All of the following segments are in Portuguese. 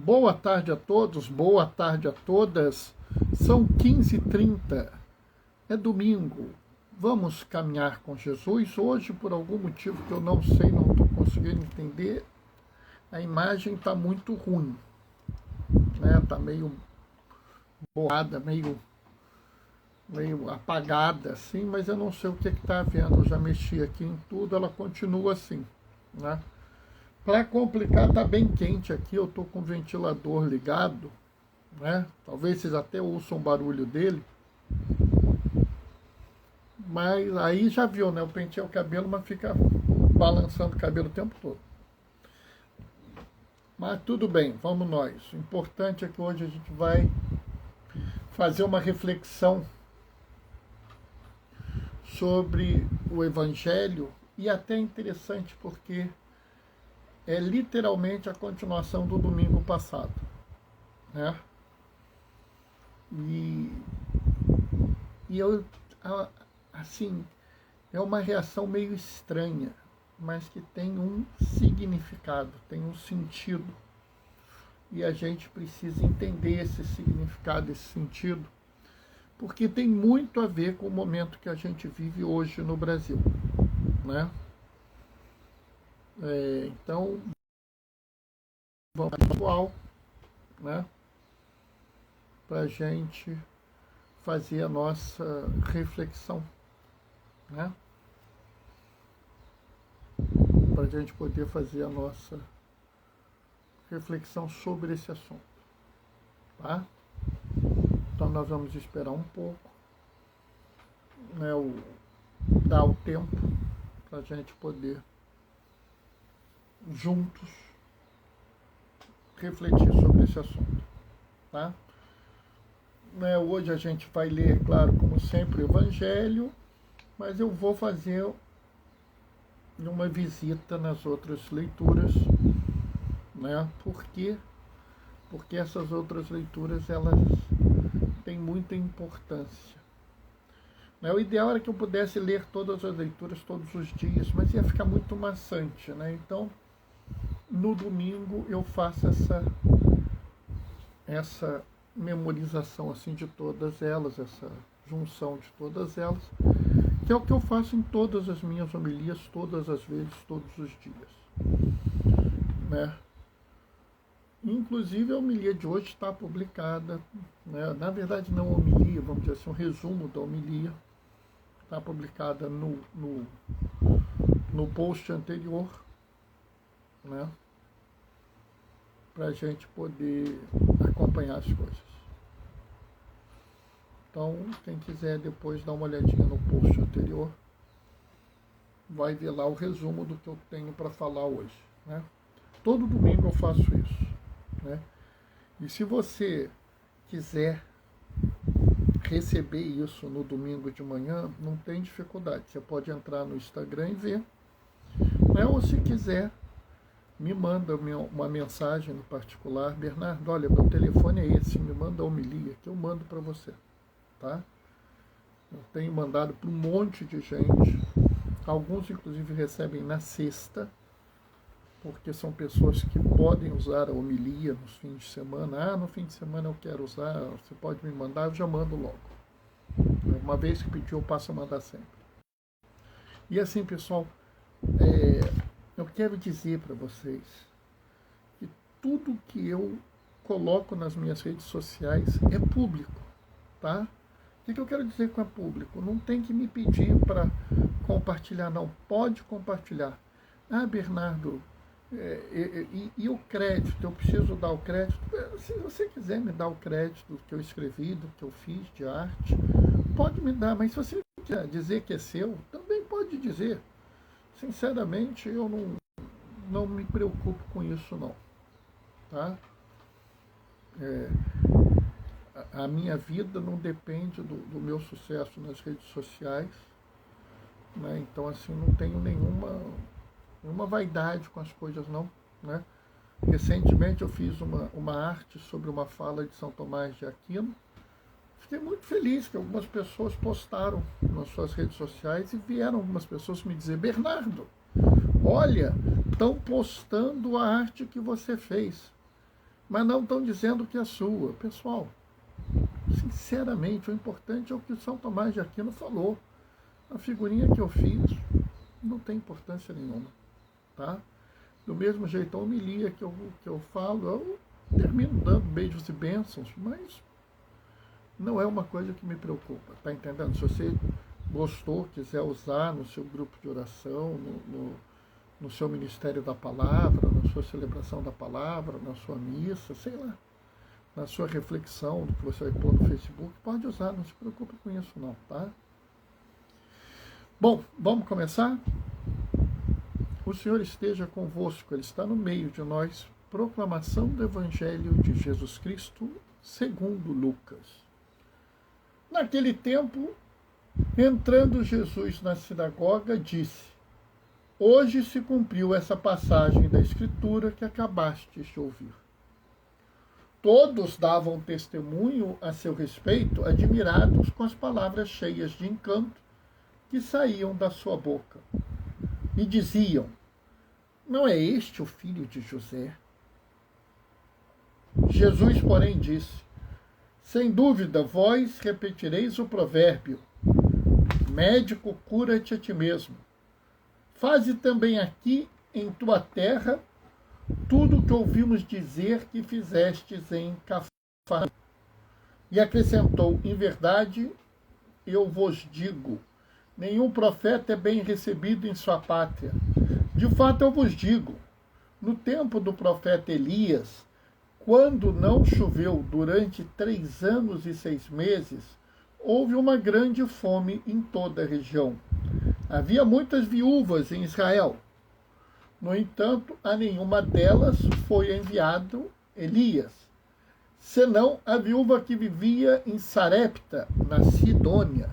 Boa tarde a todos, boa tarde a todas. São 15h30, é domingo. Vamos caminhar com Jesus. Hoje, por algum motivo que eu não sei, não estou conseguindo entender, a imagem está muito ruim, né? Está meio borrada, meio apagada assim, mas eu não sei o que está havendo. Eu já mexi aqui em tudo, ela continua assim, né? Para complicar, está bem quente aqui, eu estou com o ventilador ligado, né? Talvez vocês até ouçam o barulho dele. Mas aí já viu, né? Eu pentei o cabelo, mas fica balançando o cabelo o tempo todo. Mas tudo bem, vamos nós. O importante é que hoje a gente vai fazer uma reflexão sobre o Evangelho, e até interessante porque é literalmente a continuação do domingo passado, né? E eu, assim, é uma reação meio estranha, mas que tem um significado, tem um sentido. E a gente precisa entender esse significado, esse sentido, porque tem muito a ver com o momento que a gente vive hoje no Brasil, né? Então, vamos ao atual, né? Para a gente fazer a nossa reflexão, né? Para a gente poder fazer a nossa reflexão sobre esse assunto, tá? Então nós vamos esperar um pouco, né? Dar o tempo para a gente poder juntos refletir sobre esse assunto, tá? Hoje a gente vai ler, claro, como sempre, o Evangelho, mas eu vou fazer uma visita nas outras leituras, né? Por quê? Porque essas outras leituras, elas têm muita importância. O ideal era que eu pudesse ler todas as leituras todos os dias, mas ia ficar muito maçante, né? Então, no domingo eu faço essa memorização assim de todas elas, essa junção de todas elas, que é o que eu faço em todas as minhas homilias, todas as vezes, todos os dias, né? Inclusive a homilia de hoje está publicada, né? Na verdade não a homilia, vamos dizer assim, um resumo da homilia, está publicada no post anterior, né? Para a gente poder acompanhar as coisas. Então, quem quiser depois dar uma olhadinha no post anterior, vai ver lá o resumo do que eu tenho para falar hoje, né? Todo domingo eu faço isso, né? E se você quiser receber isso no domingo de manhã, não tem dificuldade. Você pode entrar no Instagram e ver, né? Ou se quiser, me manda uma mensagem no particular: Bernardo, olha, meu telefone é esse, me manda a homilia que eu mando para você, tá? Eu tenho mandado para um monte de gente, alguns inclusive recebem na sexta, porque são pessoas que podem usar a homilia nos fins de semana. No fim de semana eu quero usar, você pode me mandar, eu já mando logo. Uma vez que pediu, eu passo a mandar sempre. E assim, pessoal, eu quero dizer para vocês que tudo que eu coloco nas minhas redes sociais é público, tá? O que eu quero dizer com é público? Não tem que me pedir para compartilhar, não. Pode compartilhar. Bernardo, e o crédito? Eu preciso dar o crédito? Se você quiser me dar o crédito do que eu escrevi, do que eu fiz de arte, pode me dar. Mas se você quiser dizer que é seu, também pode dizer. Sinceramente, eu não me preocupo com isso, não. Tá? A minha vida não depende do meu sucesso nas redes sociais, né? Então, assim, não tenho nenhuma vaidade com as coisas, não, né? Recentemente eu fiz uma arte sobre uma fala de São Tomás de Aquino. Fiquei muito feliz que algumas pessoas postaram nas suas redes sociais e vieram algumas pessoas me dizer: Bernardo, olha, estão postando a arte que você fez. mas não estão dizendo que é sua. Pessoal, sinceramente, o importante é o que São Tomás de Aquino falou. A figurinha que eu fiz não tem importância nenhuma, tá? Do mesmo jeito, a homilia que eu falo, eu termino dando beijos e bênçãos, mas não é uma coisa que me preocupa, tá entendendo? Se você gostou, quiser usar no seu grupo de oração, no seu ministério da palavra, na sua celebração da palavra, na sua missa, sei lá, na sua reflexão, do que você vai pôr no Facebook, pode usar, não se preocupe com isso não, tá? Bom, vamos começar? O Senhor esteja convosco, Ele está no meio de nós. Proclamação do Evangelho de Jesus Cristo, segundo Lucas. Naquele tempo, entrando Jesus na sinagoga, disse: Hoje se cumpriu essa passagem da Escritura que acabastes de ouvir. Todos davam testemunho a seu respeito, admirados com as palavras cheias de encanto que saíam da sua boca. E diziam: Não é este o filho de José? Jesus, porém, disse: Sem dúvida, vós repetireis o provérbio: Médico, cura-te a ti mesmo. Faze também aqui em tua terra tudo o que ouvimos dizer que fizestes em Cafarnaum. E acrescentou: Em verdade, eu vos digo, nenhum profeta é bem recebido em sua pátria. De fato, eu vos digo, no tempo do profeta Elias, quando não choveu durante 3 anos e 6 meses, houve uma grande fome em toda a região. Havia muitas viúvas em Israel. No entanto, a nenhuma delas foi enviado Elias, senão a viúva que vivia em Sarepta, na Sidônia.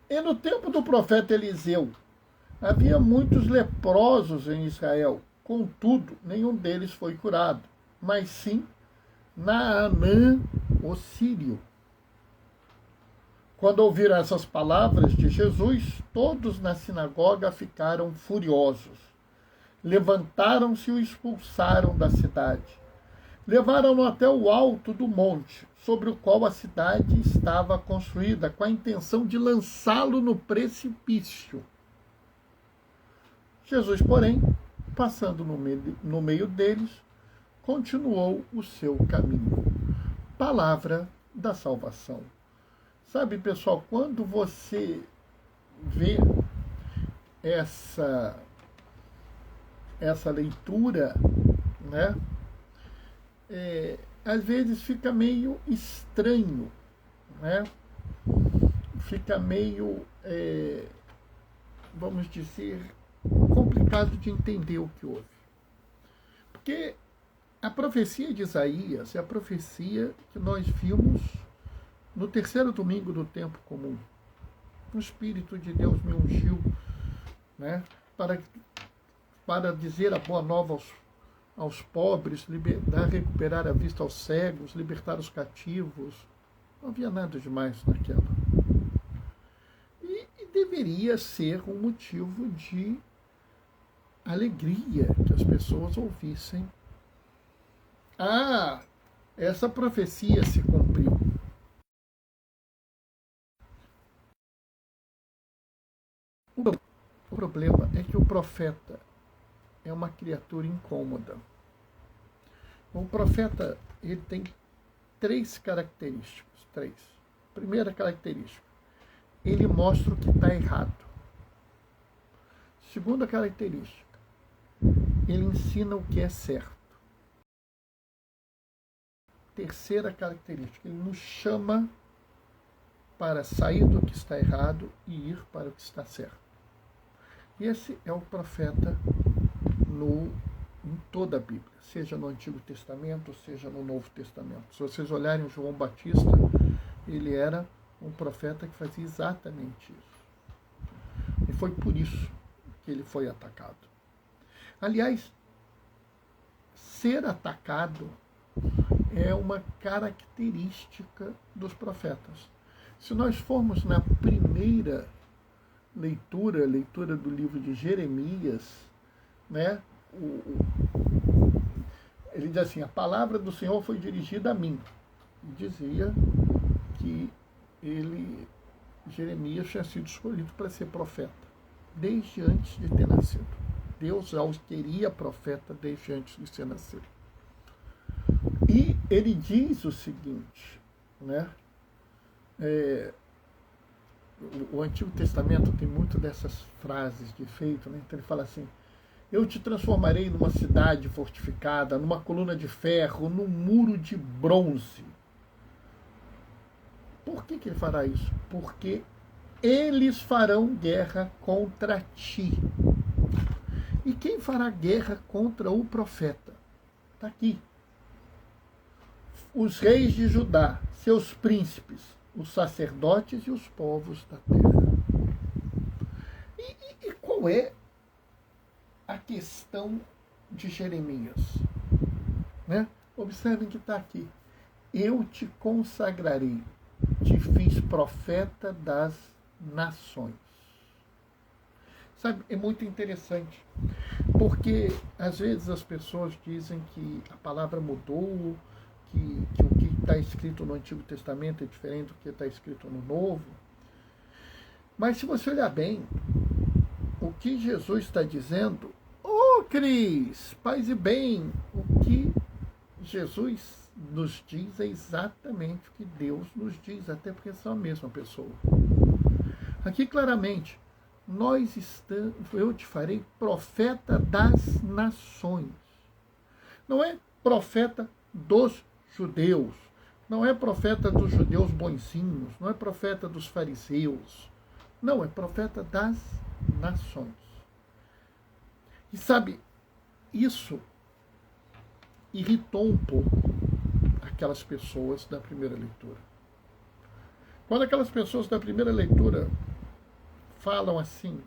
E no tempo do profeta Eliseu, havia muitos leprosos em Israel, contudo, nenhum deles foi curado, mas sim Naamã, o sírio. Quando ouviram essas palavras de Jesus, todos na sinagoga ficaram furiosos. Levantaram-se e o expulsaram da cidade. Levaram-no até o alto do monte, sobre o qual a cidade estava construída, com a intenção de lançá-lo no precipício. Jesus, porém, passando no meio deles, continuou o seu caminho. Palavra da salvação. Sabe, pessoal, quando você vê essa leitura, né, às vezes fica meio estranho, né? Fica meio, vamos dizer, complicado de entender o que houve. Porque a profecia de Isaías é a profecia que nós vimos no 3º domingo do tempo comum. O Espírito de Deus me ungiu, né, para dizer a boa nova aos pobres, recuperar a vista aos cegos, libertar os cativos. Não havia nada demais naquela. E deveria ser um motivo de alegria que as pessoas ouvissem. Ah, essa profecia se cumpriu. O problema é que o profeta é uma criatura incômoda. O profeta, ele tem 3 características. 3. Primeira característica, ele mostra o que está errado. Segunda característica, ele ensina o que é certo. Terceira característica, ele nos chama para sair do que está errado e ir para o que está certo. Esse é o profeta em toda a Bíblia, seja no Antigo Testamento, seja no Novo Testamento. Se vocês olharem João Batista, ele era um profeta que fazia exatamente isso. E foi por isso que ele foi atacado. Aliás, ser atacado é uma característica dos profetas. Se nós formos na primeira leitura do livro de Jeremias, né, ele diz assim, a palavra do Senhor foi dirigida a mim. E dizia que Jeremias tinha sido escolhido para ser profeta, desde antes de ter nascido. Deus já os queria profeta desde antes de ser nascido. E ele diz o seguinte, né? O Antigo Testamento tem muito dessas frases de efeito, né? Então ele fala assim, eu te transformarei numa cidade fortificada, numa coluna de ferro, num muro de bronze. Por que ele fará isso? Porque eles farão guerra contra ti. E quem fará guerra contra o profeta? Está aqui. Os reis de Judá, seus príncipes, os sacerdotes e os povos da terra. E qual é a questão de Jeremias? Né? Observem que está aqui. Eu te consagrarei, te fiz profeta das nações. Sabe, é muito interessante, porque às vezes as pessoas dizem que a palavra mudou, que o que está escrito no Antigo Testamento é diferente do que está escrito no Novo. Mas se você olhar bem, o que Jesus está dizendo, Cris, paz e bem, o que Jesus nos diz é exatamente o que Deus nos diz, até porque são a mesma pessoa. Aqui claramente, eu te farei profeta das nações. Não é profeta dos judeus, não é profeta dos judeus bonzinhos, não é profeta dos fariseus, não, é profeta das nações. E sabe, isso irritou um pouco aquelas pessoas da primeira leitura. Quando aquelas pessoas da primeira leitura falam assim,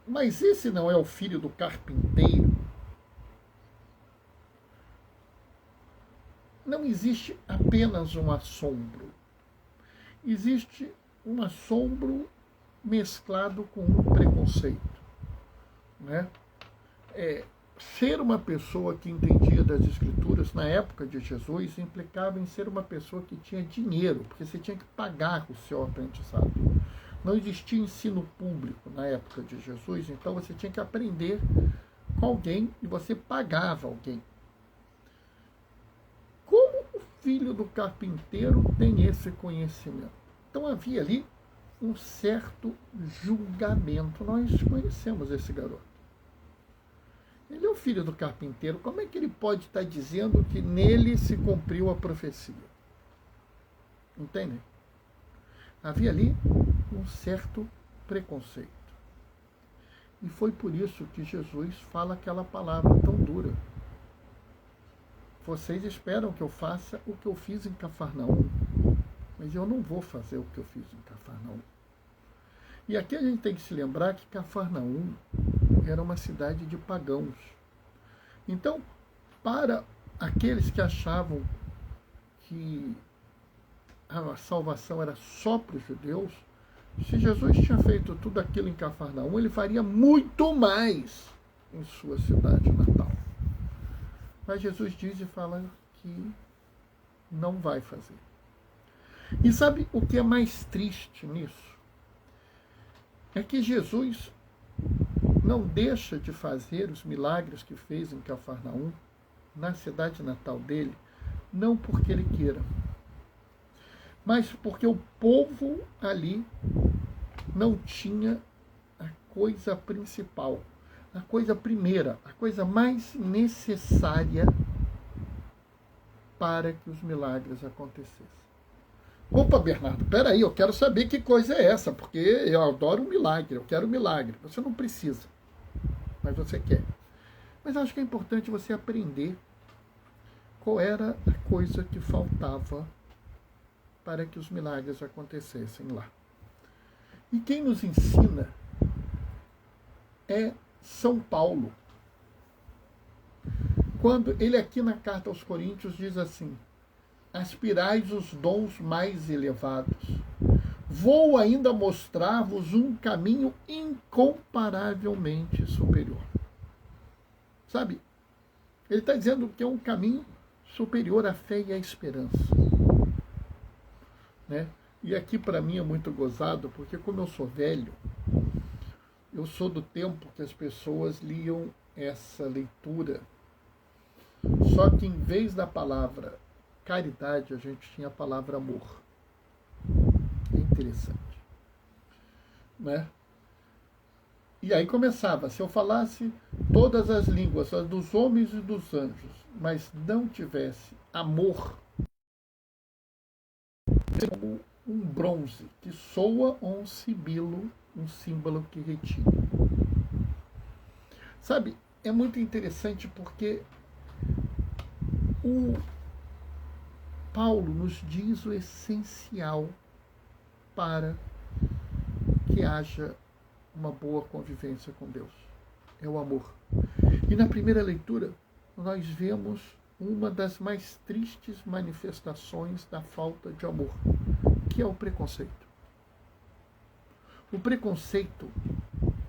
mas esse não é o filho do carpinteiro? Não existe apenas um assombro. Existe um assombro mesclado com um preconceito. Né? Ser uma pessoa que entendia das Escrituras na época de Jesus implicava em ser uma pessoa que tinha dinheiro, porque você tinha que pagar o seu aprendizado. Não existia ensino público na época de Jesus, então você tinha que aprender com alguém e você pagava alguém. Como o filho do carpinteiro tem esse conhecimento? Então havia ali um certo julgamento. Nós conhecemos esse garoto. Ele é o filho do carpinteiro. Como é que ele pode estar dizendo que nele se cumpriu a profecia? Entendem? Havia ali um certo preconceito. E foi por isso que Jesus fala aquela palavra tão dura. Vocês esperam que eu faça o que eu fiz em Cafarnaum, mas eu não vou fazer o que eu fiz em Cafarnaum. E aqui a gente tem que se lembrar que Cafarnaum era uma cidade de pagãos. Então, para aqueles que achavam que a salvação era só para os judeus, se Jesus tinha feito tudo aquilo em Cafarnaum, ele faria muito mais em sua cidade natal. Mas Jesus diz e fala que não vai fazer. E sabe o que é mais triste nisso? É que Jesus não deixa de fazer os milagres que fez em Cafarnaum, na cidade natal dele, não porque ele queira, mas porque o povo ali não tinha a coisa principal, a coisa primeira, a coisa mais necessária para que os milagres acontecessem. Opa, Bernardo, peraí, eu quero saber que coisa é essa, porque eu adoro um milagre, eu quero um milagre. Você não precisa, mas você quer. Mas acho que é importante você aprender qual era a coisa que faltava para que os milagres acontecessem lá. E quem nos ensina é São Paulo. Quando ele aqui na carta aos Coríntios diz assim: aspirais os dons mais elevados. Vou ainda mostrar-vos um caminho incomparavelmente superior. Sabe, Ele está dizendo que é um caminho superior à fé e à esperança. Né? E aqui para mim é muito gozado, porque como eu sou velho, eu sou do tempo que as pessoas liam essa leitura, só que em vez da palavra caridade, a gente tinha a palavra amor. É interessante. Né? E aí começava, se eu falasse todas as línguas, as dos homens e dos anjos, mas não tivesse amor, como um bronze que soa ou um símbolo que retira. Sabe, é muito interessante porque o Paulo nos diz o essencial para que haja uma boa convivência com Deus. É o amor. E na primeira leitura, nós vemos uma das mais tristes manifestações da falta de amor, que é o preconceito. O preconceito,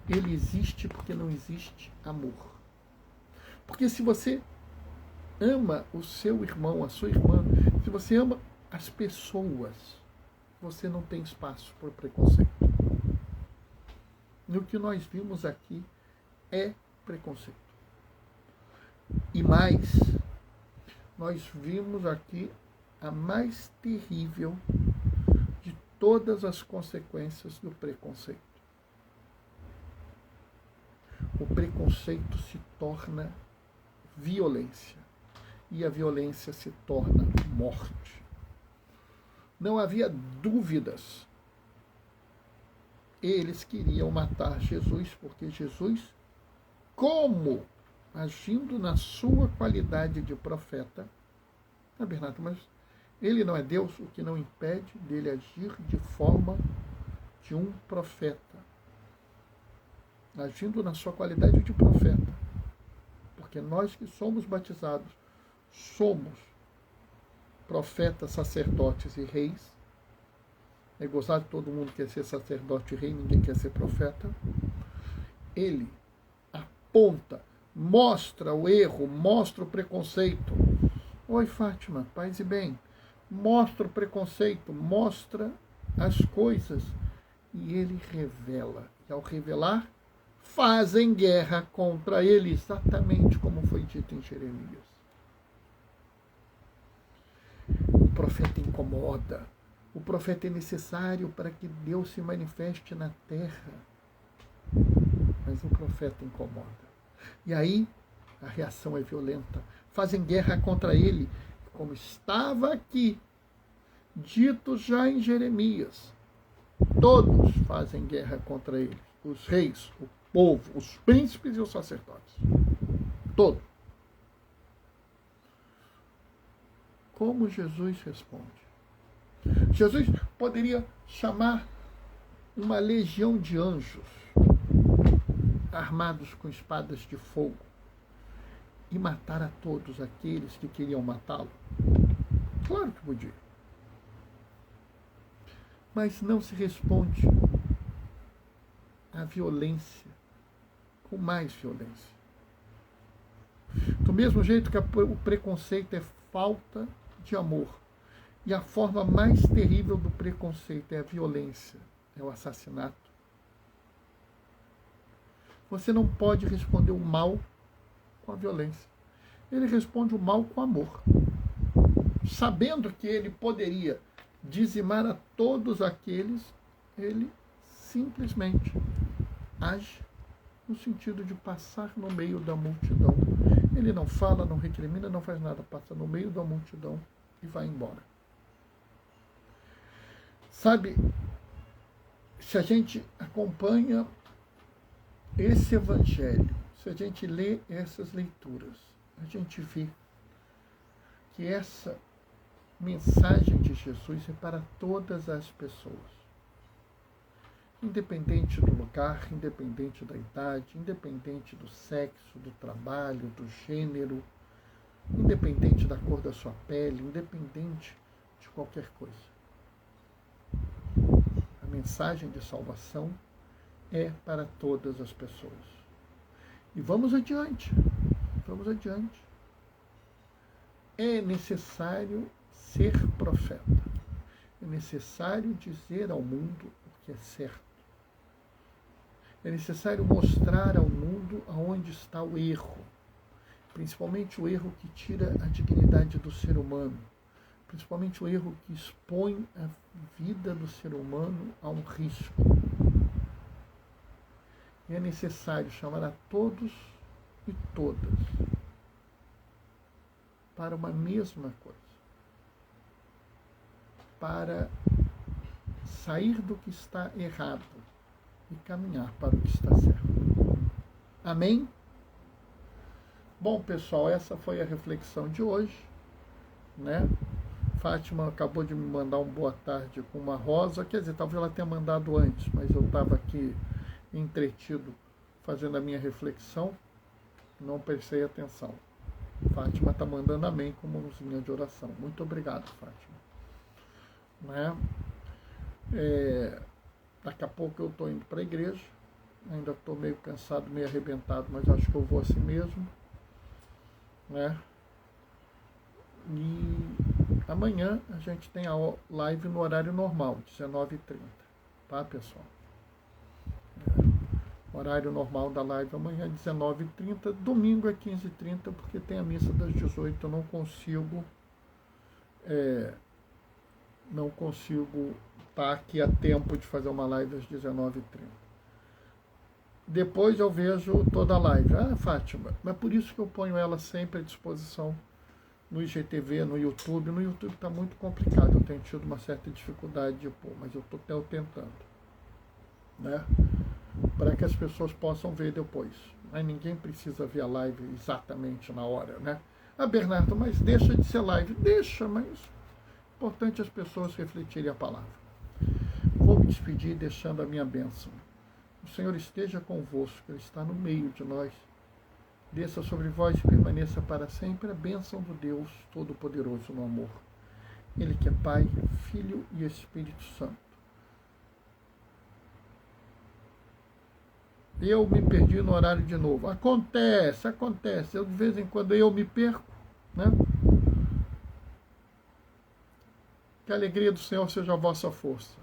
ele existe porque não existe amor. Porque se você ama o seu irmão, a sua irmã, se você ama as pessoas, você não tem espaço para preconceito. E o que nós vimos aqui é preconceito. E mais, nós vimos aqui a mais terrível de todas as consequências do preconceito. O preconceito se torna violência. E a violência se torna morte. Não havia dúvidas. Eles queriam matar Jesus, porque Jesus, como agindo na sua qualidade de profeta, Bernardo, mas ele não é Deus, o que não impede dele agir de forma de um profeta, agindo na sua qualidade de profeta, porque nós que somos batizados, somos profetas, sacerdotes e reis. É gozado, todo mundo quer ser sacerdote e rei, ninguém quer ser profeta. Ele aponta, mostra o erro, mostra o preconceito. Oi, Fátima, paz e bem. Mostra o preconceito, mostra as coisas. E ele revela. E ao revelar, fazem guerra contra ele, exatamente como foi dito em Jeremias. O profeta incomoda. O profeta é necessário para que Deus se manifeste na terra. Mas o profeta incomoda. E aí, a reação é violenta. Fazem guerra contra ele, como estava aqui, dito já em Jeremias. Todos fazem guerra contra ele. Os reis, o povo, os príncipes e os sacerdotes. Todos. Como Jesus responde? Jesus poderia chamar uma legião de anjos armados com espadas de fogo e matar a todos aqueles que queriam matá-lo? Claro que podia. Mas não se responde à violência com mais violência. Do mesmo jeito que o preconceito é falta de amor. E a forma mais terrível do preconceito é a violência, é o assassinato. Você não pode responder o mal com a violência. Ele responde o mal com amor. Sabendo que ele poderia dizimar a todos aqueles, ele simplesmente age no sentido de passar no meio da multidão. Ele não fala, não recrimina, não faz nada, passa no meio da multidão e vai embora. Sabe, se a gente acompanha esse evangelho, se a gente lê essas leituras, a gente vê que essa mensagem de Jesus é para todas as pessoas. Independente do lugar, independente da idade, independente do sexo, do trabalho, do gênero, independente da cor da sua pele, independente de qualquer coisa. A mensagem de salvação é para todas as pessoas. E vamos adiante, vamos adiante. É necessário ser profeta. É necessário dizer ao mundo o que é certo. É necessário mostrar ao mundo aonde está o erro, principalmente o erro que tira a dignidade do ser humano, principalmente o erro que expõe a vida do ser humano a um risco. E é necessário chamar a todos e todas para uma mesma coisa, para sair do que está errado e caminhar para o que está certo. Amém? Bom, pessoal, essa foi a reflexão de hoje, né? Fátima acabou de me mandar um boa tarde com uma rosa, quer dizer, talvez ela tenha mandado antes, mas eu estava aqui entretido fazendo a minha reflexão, não prestei atenção. Fátima está mandando amém como mãozinha de oração. Muito obrigado, Fátima. Né? Daqui a pouco eu estou indo para a igreja, ainda estou meio cansado, meio arrebentado, mas acho que eu vou assim mesmo. Né? E amanhã a gente tem a live no horário normal, 19h30, tá, pessoal? Horário normal da live amanhã, 19h30, domingo é 15h30, porque tem a missa das 18h, eu não consigo estar aqui a tempo de fazer uma live às 19h30. Depois eu vejo toda a live. Ah, Fátima, mas por isso que eu ponho ela sempre à disposição no IGTV, no YouTube. No YouTube está muito complicado, eu tenho tido uma certa dificuldade de pôr, mas eu estou tentando, né? Para que as pessoas possam ver depois. Mas ninguém precisa ver a live exatamente na hora, né? Ah, Bernardo, mas deixa de ser live. Deixa, mas é importante as pessoas refletirem a palavra. Vou me despedir deixando a minha bênção. O Senhor esteja convosco, Ele está no meio de nós. Desça sobre vós e permaneça para sempre a bênção do Deus Todo-Poderoso no amor. Ele que é Pai, Filho e Espírito Santo. Eu me perdi no horário de novo. Acontece. Eu de vez em quando eu me perco, né? Que a alegria do Senhor seja a vossa força.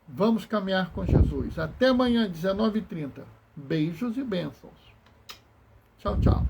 Vamos caminhar com Jesus. Até amanhã, 19h30. Beijos e bênçãos. Tchau, tchau.